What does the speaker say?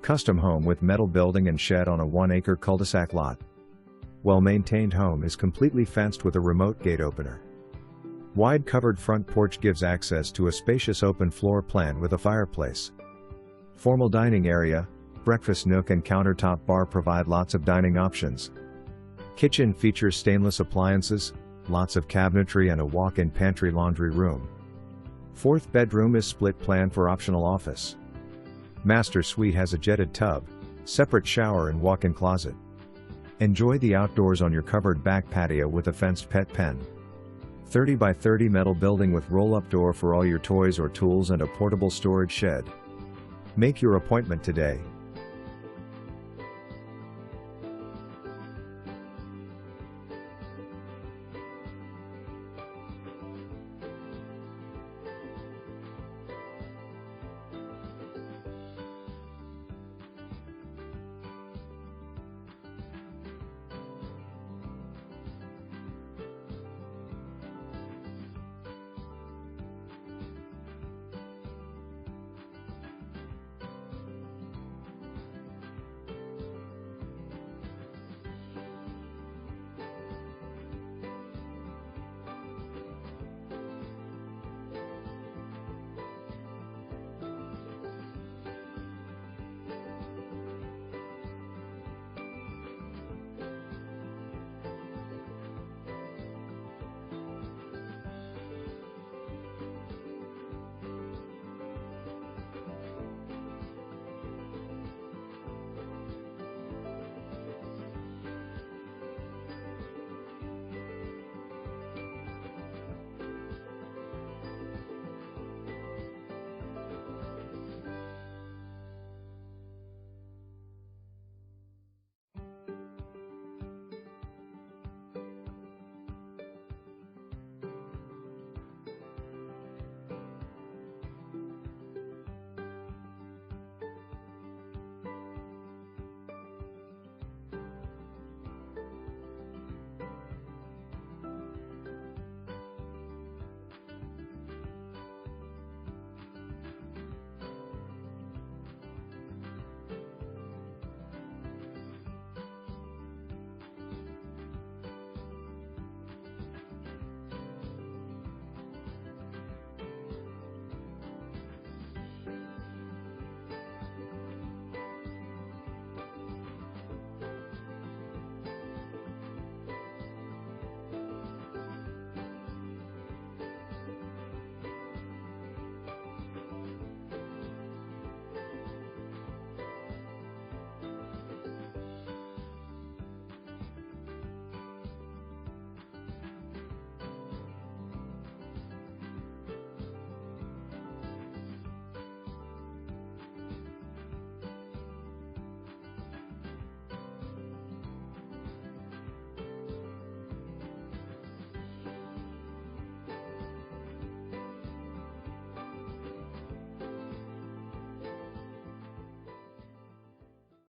Custom home with metal building and shed on a 1-acre cul-de-sac lot. Well-maintained home is completely fenced with a remote gate opener. Wide covered front porch gives access to a spacious open floor plan with a fireplace. Formal dining area, breakfast nook and countertop bar provide lots of dining options. Kitchen features stainless appliances, lots of cabinetry and a walk-in pantry laundry room. Fourth bedroom is split plan for optional office. Master suite has a jetted tub, separate shower and walk-in closet. Enjoy the outdoors on your covered back patio with a fenced pet pen. 30 by 30 metal building with roll-up door for all your toys or tools and a portable storage shed. Make your appointment today.